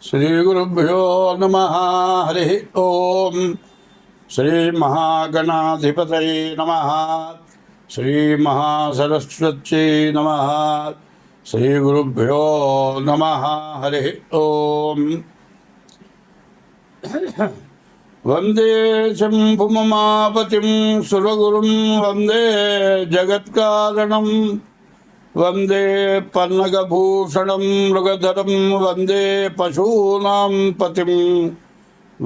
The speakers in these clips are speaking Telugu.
శ్రీగురుభ్యో నమ. హరి ఓం. శ్రీమహాగణాధిపతయే నమ. శ్రీమహాసరస్వత్యై నమ. శ్రీగురుభ్యో నమ. హరి ఓం. వందే శంభుమమాపతిం సురగురుం వందే జగత్కారణం వందే పన్నగభూషణం మృగధరం వందే పశూనాం పతిం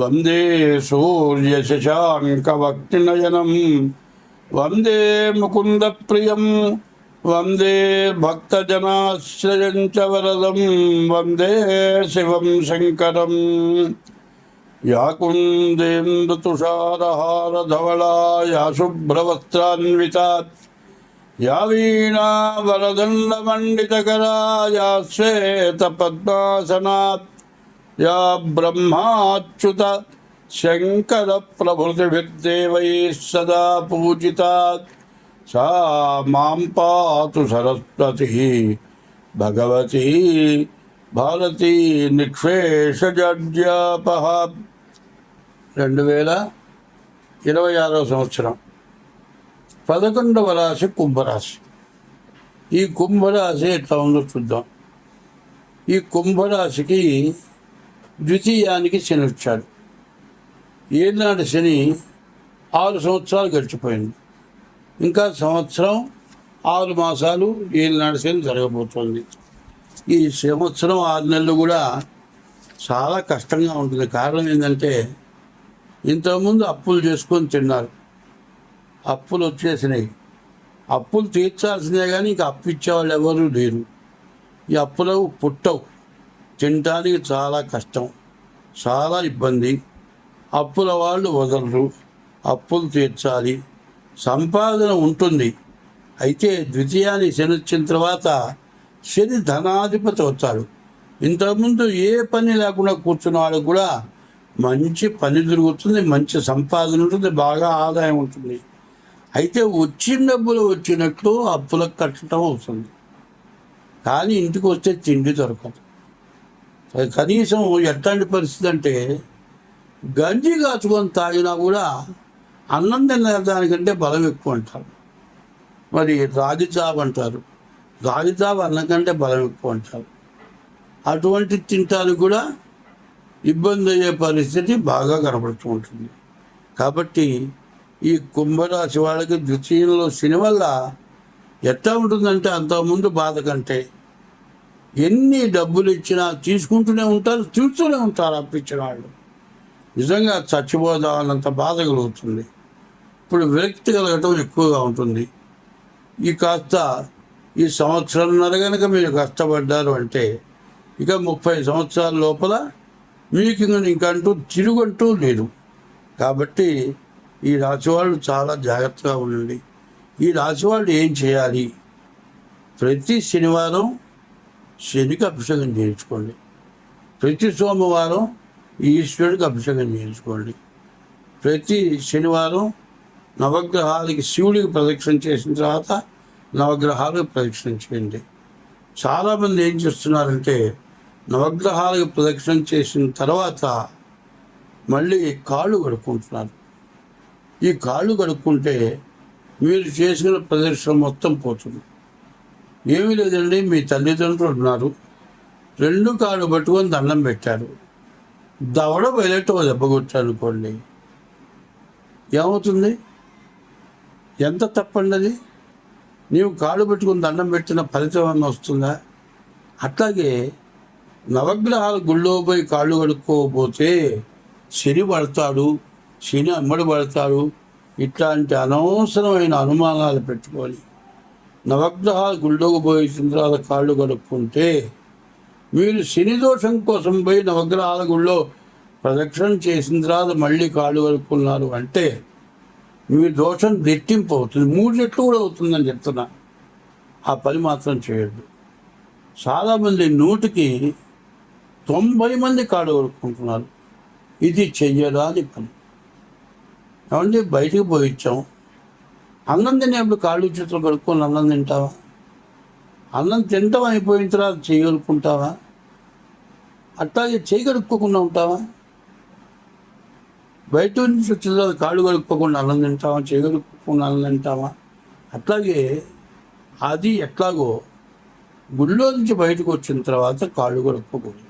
వందే సూర్యశశాంకవక్తినయనం వందే ముకుందప్రియం వందే భక్తజనాశ్రయం చ వరదం వందే శివం శంకరం. యా కుందేందుతుషారహారధవళా యా శుభ్రవస్త్రాన్వితా యా వీణా వరదండమండితకరా యా శ్వేతపద్మాసనాత్ యా బ్రహ్మాచ్యుత శంకర ప్రభృతిభిర్దేవైः సదా పూజితాత్ సా మాం పాతు సరస్వతి భగవతి భారతీ నిక్షేషజడ్యాపహ. 2026 సంవత్సరం 11వ రాశి కుంభరాశి. ఈ కుంభరాశి ఎట్లా ఉందో చూద్దాం. ఈ కుంభరాశికి ద్వితీయానికి శని వచ్చాడు. ఏనాడు శని 6 సంవత్సరాలు గడిచిపోయింది. ఇంకా సంవత్సరం 6 మాసాలు ఏనాడు శని జరగబోతోంది. ఈ సంవత్సరం 6 నెలలు కూడా చాలా కష్టంగా ఉంటుంది. కారణం ఏంటంటే ఇంతకుముందు అప్పులు చేసుకొని తిన్నారు, అప్పులు వచ్చేసినాయి. అప్పులు తీర్చాల్సినే కానీ ఇంకా అప్పు ఇచ్చేవాళ్ళు ఎవరు లేరు. ఈ అప్పులు పుట్టవు, తినడానికి చాలా కష్టం, చాలా ఇబ్బంది. అప్పుల వాళ్ళు వదలరు, అప్పులు తీర్చాలి. సంపాదన ఉంటుంది, అయితే ద్వితీయానికి శని వచ్చిన తర్వాత శని ధనాధిపతి అవుతాడు. ఇంతకుముందు ఏ పని లేకుండా కూర్చున్న వాళ్ళకు కూడా మంచి పని దొరుకుతుంది, మంచి సంపాదన ఉంటుంది, బాగా ఆదాయం ఉంటుంది. అయితే వచ్చిన డబ్బులు వచ్చినట్లు అప్పులకు కట్టడం అవుతుంది. కానీ ఇంటికి వస్తే తిండి దొరకదు. కనీసం ఎట్లాంటి పరిస్థితి అంటే గంజి కాచుకొని తాగినా కూడా అన్నం తినడానికంటే బలం ఎక్కువ అంటారు. మరి రాగి జావ అంటారు, రాగి జావ అన్నం కంటే బలం ఎక్కువ అంటారు. అటువంటి తింటానికి కూడా ఇబ్బంది అయ్యే పరిస్థితి బాగా కనబడుతూ ఉంటుంది. కాబట్టి ఈ కుంభరాశి వాళ్ళకి ద్వితీయంలో శని వల్ల ఎట్లా ఉంటుందంటే అంతకుముందు బాధ కంటే ఎన్ని డబ్బులు ఇచ్చినా తీసుకుంటూనే ఉంటారు, తీరుతూనే ఉంటారు అప్పిచ్చిన వాళ్ళు. నిజంగా చచ్చిపోదామన్నంత బాధ కలుగుతుంది. ఇప్పుడు విరక్తి కలగటం ఎక్కువగా ఉంటుంది. ఈ కాస్త ఈ సంవత్సరంన్నర కనుక మీరు కష్టపడ్డారు అంటే ఇక 30 సంవత్సరాల లోపల మీకు ఇంకంటూ తిరుగంటూ లేదు. కాబట్టి ఈ రాశి వాళ్ళు చాలా జాగ్రత్తగా ఉండండి. ఈ రాశి వాళ్ళు ఏం చేయాలి? ప్రతి శనివారం శనికి అభిషేకం చేయించుకోండి. ప్రతి సోమవారం ఈశ్వరుడికి అభిషేకం చేయించుకోండి. ప్రతి శనివారం నవగ్రహాలకి శివుడికి ప్రదక్షిణ చేసిన తర్వాత నవగ్రహాలకు ప్రదక్షిణ చేయండి. చాలామంది ఏం చేస్తున్నారంటే నవగ్రహాలకు ప్రదక్షిణ చేసిన తర్వాత మళ్ళీ కాళ్ళు కడుక్కుంటున్నారు. ఈ కాళ్ళు కడుక్కుంటే మీరు చేసిన ప్రదక్షిణ మొత్తం పోతుంది. ఏమీ లేదండి, మీ తల్లిదండ్రులు ఉన్నారు, 2 కాళ్ళు పట్టుకొని దండం పెట్టారు, దవడ బయలెట్టో దెబ్బ కొట్టారనుకోండి, ఏమవుతుంది? ఎంత తప్పండి అది? నీవు కాళ్ళు పెట్టుకుని దండం పెట్టిన ఫలితం అన్న వస్తుందా? అట్లాగే నవగ్రహాల గుళ్ళో పోయి కాళ్ళు కడుక్కోకపోతే శని పడతాడు, శని అమ్మడి పడతాడు, ఇట్లాంటి అనవసరమైన అనుమానాలు పెట్టుకొని నవగ్రహాల గుళ్ళోకి పోయిన తర్వాత కాళ్ళు కడుక్కుంటే మీరు శని దోషం కోసం పోయి నవగ్రహాల గుళ్ళో ప్రదక్షిణ చేసిన తర్వాత మళ్ళీ కాళ్ళు కడుక్కున్నారు అంటే మీ దోషం రెట్టింపు అవుతుంది, 3 రెట్లు కూడా అవుతుందని చెప్తున్నా. ఆ పని మాత్రం చేయొద్దు. చాలామంది 100కి 90 మంది కాళ్ళు కడుక్కుంటున్నారు. ఇది చెయ్యరాని పని. ఏమంటే బయటికి పోయిచ్చాం, అన్నం తినేప్పుడు కాళ్ళు చేతులు కడుక్కొని అన్నం తింటావా? అన్నం తింటాం అయిపోయిన తర్వాత చేయగలుగుకుంటావా? అట్లాగే చేయి కడుక్కోకుండా ఉంటావా? బయట నుంచి వచ్చిన తర్వాత కాళ్ళు కడుక్కోకుండా అన్నం తింటావా? చేయి కడుక్కోకుండా అన్నం తింటావా? అట్లాగే అది ఎట్లాగో గుళ్ళో నుంచి బయటకు వచ్చిన తర్వాత కాళ్ళు కడుక్కోకూడదు.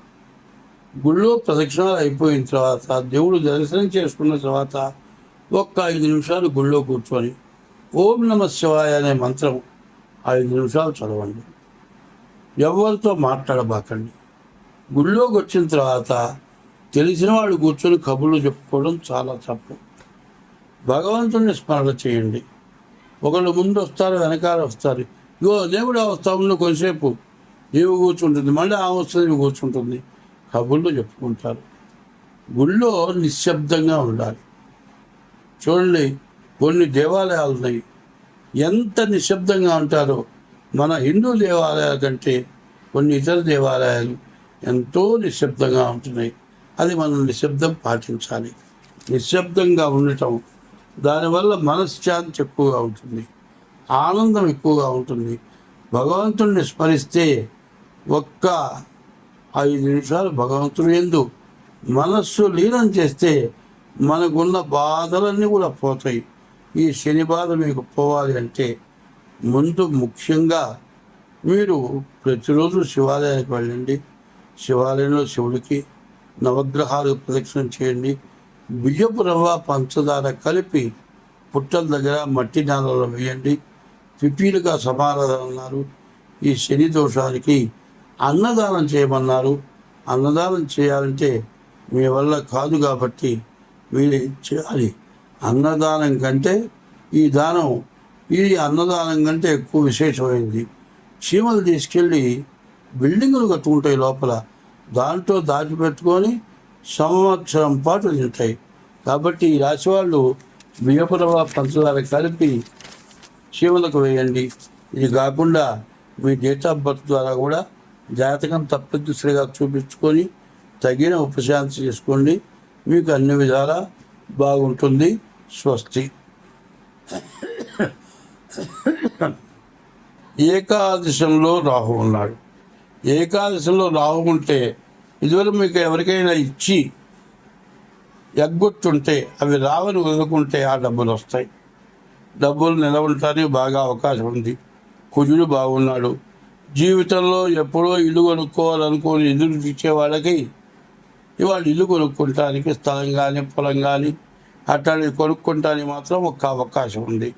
గుళ్ళో ప్రదక్షిణాలు అయిపోయిన తర్వాత దేవుడు దర్శనం చేసుకున్న తర్వాత ఒక్క 5 నిమిషాలు గుళ్ళో కూర్చొని ఓం నమ శివాయ అనే మంత్రం 5 నిమిషాలు చదవండి. ఎవరితో మాట్లాడబాకండి. గుళ్ళోకి వచ్చిన తర్వాత తెలిసిన వాళ్ళు కూర్చొని కబుర్లు చెప్పుకోవడం చాలా తప్పు. భగవంతుడిని స్మరణ చేయండి. ఒకళ్ళు ముందు వస్తారు, వెనకాల వస్తారు. ఇగో దేవుడు వస్తాము కొంతసేపు నీవు కూర్చుంటుంది, మళ్ళీ ఆ వస్తుంది నీవు కూర్చుంటుంది, కబుర్లు చెప్పుకుంటారు. గుళ్ళో నిశ్శబ్దంగా ఉండాలి. చూడండి, కొన్ని దేవాలయాలు ఉన్నాయి, ఎంత నిశ్శబ్దంగా ఉంటారో. మన హిందూ దేవాలయాల కంటే కొన్ని ఇతర దేవాలయాలు ఎంతో నిశ్శబ్దంగా ఉంటున్నాయి. అది మనం నిశ్శబ్దం పాటించాలి. నిశ్శబ్దంగా ఉండటం, దానివల్ల మనశ్శాంతి ఎక్కువగా ఉంటుంది, ఆనందం ఎక్కువగా ఉంటుంది. భగవంతుడిని స్మరిస్తే ఒక్క 5 నిమిషాలు భగవంతుని యందు మనస్సు లీనం చేస్తే మనకున్న బాధలన్నీ కూడా పోతాయి. ఈ శని బాధ మీకు పోవాలి అంటే ముందు ముఖ్యంగా మీరు ప్రతిరోజు శివాలయానికి వెళ్ళండి. శివాలయంలో శివుడికి నవగ్రహాలు ప్రదక్షిణం చేయండి. బియ్యపు రవ్వ పంచదార కలిపి పుట్టల దగ్గర మట్టి నేలలో వేయండి. పిపీలుగా సమారాధన అన్నారు. ఈ శని దోషానికి అన్నదానం చేయమన్నారు. అన్నదానం చేయాలంటే మీ వల్ల కాదు కాబట్టి మీరు చేయాలి. అన్నదానం కంటే ఈ అన్నదానం కంటే ఎక్కువ విశేషమైంది. చీమలు తీసుకెళ్ళి బిల్డింగులు కట్టుకుంటాయి లోపల, దాంట్లో దాచిపెట్టుకొని సంవత్సరం పాటు తింటాయి. కాబట్టి ఈ రాశి వాళ్ళు బియ్యపు రవ్వ పంచదార కలిపి చీమలకు వేయండి. ఇది కాకుండా మీ డేట్ ఆఫ్ బర్త్ ద్వారా కూడా జాతకం తప్పనిసరిగా చూపించుకొని తగిన ఉపశాంతి చేసుకోండి. మీకు అన్ని విధాలా బాగుంటుంది. స్వస్తి. ఏకాదశంలో రాహు ఉన్నాడు. ఏకాదశంలో రాహు ఉంటే ఇదివరకు మీకు ఎవరికైనా ఇచ్చి ఎగ్గొట్టుంటే అవి రావని వదులుకుంటే ఆ డబ్బులు వస్తాయి. డబ్బులు నిలవటానికి బాగా అవకాశం ఉంది. కుజుడు బాగున్నాడు. జీవితంలో ఎప్పుడో ఇల్లు కొనుక్కోవాలనుకోని ఎదురు ఇచ్చే వాళ్ళకి ఇవాళ ఇల్లు కొనుక్కుంటానికి స్థలం కానీ పొలం కానీ అట్లాంటివి కొనుక్కుంటానికి మాత్రం ఒక అవకాశం ఉంది.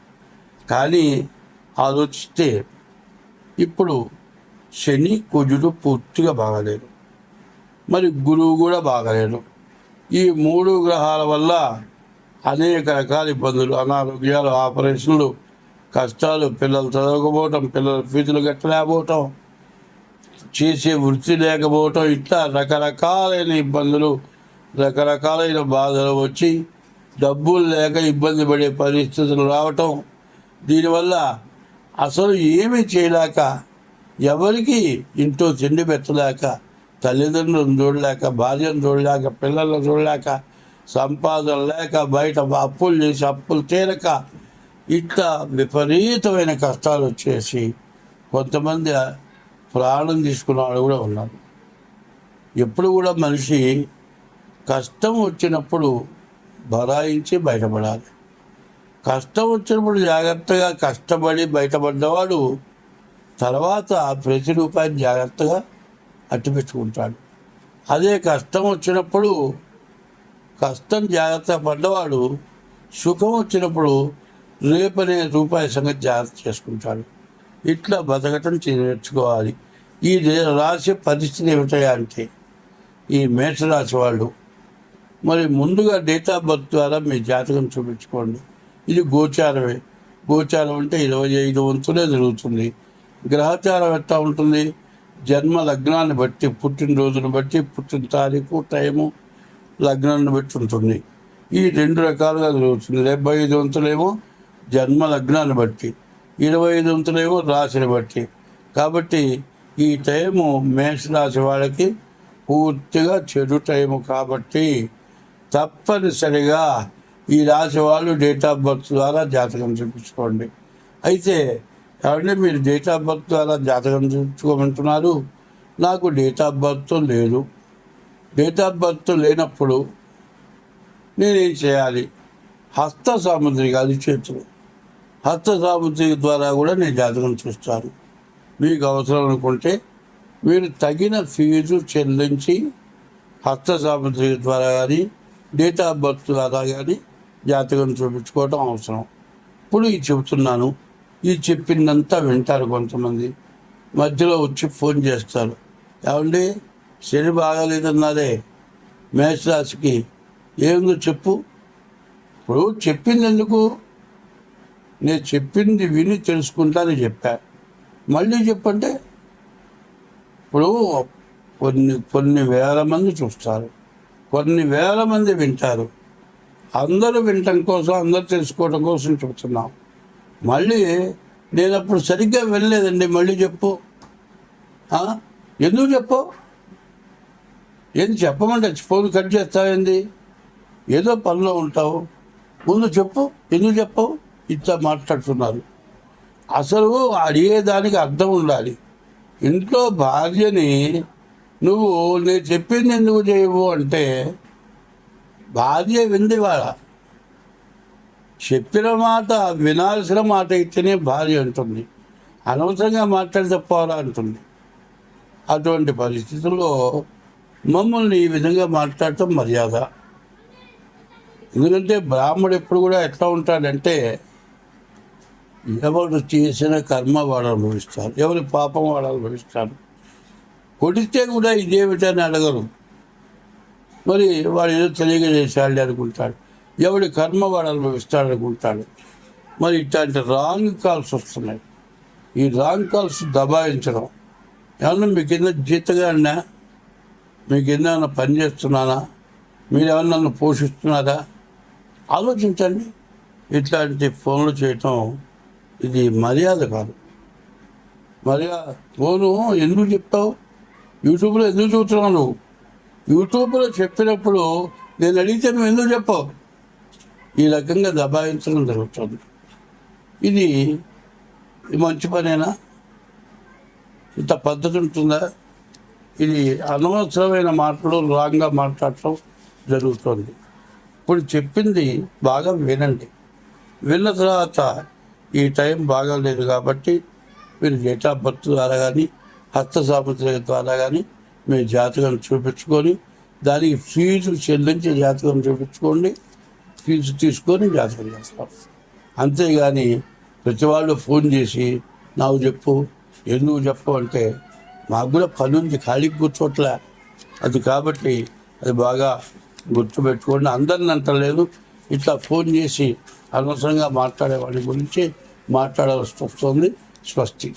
కానీ ఆలోచిస్తే ఇప్పుడు శని కుజుడు పూర్తిగా బాగలేరు, మరి గురువు కూడా బాగలేరు. ఈ 3 గ్రహాల వల్ల అనేక రకాల ఇబ్బందులు, అనారోగ్యాలు, ఆపరేషన్లు, కష్టాలు, పిల్లలు చదవకపోవటం, పిల్లల ఫీజులు కట్టలేకపోవటం, చేసే వృత్తి లేకపోవటం, ఇట్లా రకరకాలైన ఇబ్బందులు, రకరకాలైన బాధలు వచ్చి డబ్బులు లేక ఇబ్బంది పడే పరిస్థితులు రావటం. దీనివల్ల అసలు ఏమీ చేయలేక, ఎవరికి ఇంట్లో తిండి పెట్టలేక, తల్లిదండ్రులను చూడలేక, భార్యను చూడలేక, పిల్లలను చూడలేక, సంపాదన లేక, బయట అప్పులు చేసి అప్పులు తీరక, ఇట్లా విపరీతమైన కష్టాలు వచ్చేసి కొంతమంది ప్రాణం తీసుకున్న వాళ్ళు కూడా ఉన్నారు. ఎప్పుడు కూడా మనిషి కష్టం వచ్చినప్పుడు బరాయించి బయటపడాలి. కష్టం వచ్చినప్పుడు జాగ్రత్తగా కష్టపడి బయటపడ్డవాడు తర్వాత ప్రతి రూపాయిని జాగ్రత్తగా అట్టిపెట్టుకుంటాడు. అదే కష్టం వచ్చినప్పుడు కష్టం జాగ్రత్త పడ్డవాడు సుఖం వచ్చినప్పుడు రేపనే రూపాయి సంగతి జాగ్రత్త చేసుకుంటాడు. ఇట్లా బతకటం నేర్చుకోవాలి. ఈ రాశి పరిస్థితి ఏమిటయా అంటే ఈ మేషరాశి వాళ్ళు మరి ముందుగా డేట్ ఆఫ్ బర్త్ ద్వారా మీ జాతకం చూపించుకోండి. ఇది గోచారమే. గోచారం అంటే 25 వంతులే జరుగుతుంది. గ్రహచారం ఎట్లా ఉంటుంది? జన్మ లగ్నాన్ని బట్టి, పుట్టినరోజును బట్టి, పుట్టిన తారీఖు, టైము, లగ్నాన్ని బట్టి ఉంటుంది. ఈ 2 రకాలుగా జరుగుతుంది. 75 వంతులేమో జన్మ లగ్నాన్ని బట్టి, 25 వంతులేమో రాశిని బట్టి. కాబట్టి ఈ టైము మేషరాశి వాళ్ళకి పూర్తిగా చెడు టైము. కాబట్టి తప్పనిసరిగా ఈ రాశి వాళ్ళు డేట్ ఆఫ్ బర్త్ ద్వారా జాతకం చూపించుకోండి. అయితే ఎవరంటే మీరు డేట్ ఆఫ్ బర్త్ ద్వారా జాతకం చూపించుకోమంటున్నారు, నాకు డేట్ ఆఫ్ బర్త్ లేదు, డేట్ ఆఫ్ బర్త్ లేనప్పుడు నేనేం చేయాలి? హస్త సాముద్రిక, అది చేతులు, హస్త సాముద్రిక ద్వారా కూడా నేను జాతకం చూస్తాను. మీకు అవసరం అనుకుంటే మీరు తగిన ఫీజు చెల్లించి హస్త సాముద్రిక ద్వారా కానీ డేట్ ఆఫ్ బర్త్ ద్వారా కానీ జాతకం చూపించుకోవటం అవసరం. ఇప్పుడు ఇది చెబుతున్నాను, ఇది చెప్పిందంతా వింటారు. కొంతమంది మధ్యలో వచ్చి ఫోన్ చేస్తారు, ఏమండి శని బాగాలేదన్నారే మేషరాశికి, ఏముందో చెప్పు. ఇప్పుడు చెప్పింది ఎందుకు? నేను చెప్పింది విని తెలుసుకుంటానని చెప్పా. మళ్ళీ చెప్పంటే ఇప్పుడు కొన్ని వేల మంది చూస్తారు, కొన్ని వేల మంది వింటారు. అందరూ వినటం కోసం, అందరూ తెలుసుకోవడం కోసం చెప్తున్నాం. మళ్ళీ నేను అప్పుడు సరిగ్గా వెళ్ళలేదండి, మళ్ళీ చెప్పు. ఎందుకు చెప్పు? ఏంది చెప్పమంటే ఫోన్ కట్ చేస్తావేంది? ఏదో పనిలో ఉంటావు, ముందు చెప్పు. ఎందుకు చెప్పవు? ఇట్లా మాట్లాడుతున్నారు. అసలు అడిగేదానికి అర్థం ఉండాలి. ఇంట్లో భార్యని నువ్వు నేను చెప్పింది ఎందుకు చేయవు అంటే, భార్య వింది వాళ్ళ చెప్పిన మాట వినాల్సిన మాట అయితేనే భార్య అంటుంది, అనవసరంగా మాట్లాడితే పోరా అంటుంది. అటువంటి పరిస్థితుల్లో మమ్మల్ని ఈ విధంగా మాట్లాడటం మర్యాద. ఎందుకంటే బ్రాహ్మడు ఎప్పుడు కూడా ఎట్లా ఉంటాడంటే, ఎవరు చేసిన కర్మ వాడు అనుభవిస్తారు, ఎవరి పాపం వాడు అనుభవిస్తారు. కొడితే కూడా ఇదేమిటని అడగరు. మరి వాడు ఏదో తెలియజేసాడు అనుకుంటాడు, ఎవడి కర్మ వాడు అనుభవిస్తాడు అనుకుంటాడు. మరి ఇట్లాంటి రాంగ్ కాల్స్ వస్తున్నాయి. ఈ రాంగ్ కాల్స్ దబాయించడం, ఏమన్నా మీ కింద జీతగాడినా, మీ కింద ఏమన్నా పని చేస్తున్నానా, మీరు ఏమన్నా నన్ను పోషిస్తున్నారా? ఆలోచించండి. ఇట్లాంటి ఫోన్లు చేయటం ఇది మర్యాద కాదు. ఫోను ఎందుకు చెప్తావు? యూట్యూబ్లో ఎందుకు చూస్తున్నావు నువ్వు? యూట్యూబ్లో చెప్పినప్పుడు నేను అడిగితే నువ్వు ఎందుకు చెప్పావు? ఈ రకంగా దబాయించడం జరుగుతుంది. ఇది మంచి పనేనా? ఇంత పద్ధతి ఉంటుందా? ఇది అనవసరమైన మాటలు, రాంగ్గా మాట్లాడటం జరుగుతుంది. ఇప్పుడు చెప్పింది బాగా వినండి. విన్న తర్వాత ఈ టైం బాగాలేదు కాబట్టి మీరు డేట్ ఆఫ్ బర్త్ ద్వారా కానీ హస్త సాముద్రిక ద్వారా కానీ మీ జాతకం చూపించుకొని దానికి ఫీజు చెల్లించి జాతకం చూపించుకోండి. ఫీజు తీసుకొని జాతకం చేస్తాం. అంతేగాని ప్రతి వాళ్ళు ఫోన్ చేసి నాకు చెప్పు, ఎందుకు చెప్పు అంటే, మాకు కూడా పని ఉంది, ఖాళీకి కూర్చోట్లే. అది కాబట్టి అది బాగా గుర్తుపెట్టుకోండి. అందరిని అంటలేదు, ఇట్లా ఫోన్ చేసి అనవసరంగా మాట్లాడే వాడి గురించి మాట్లాడాల్సి వస్తుంది. స్వస్తి.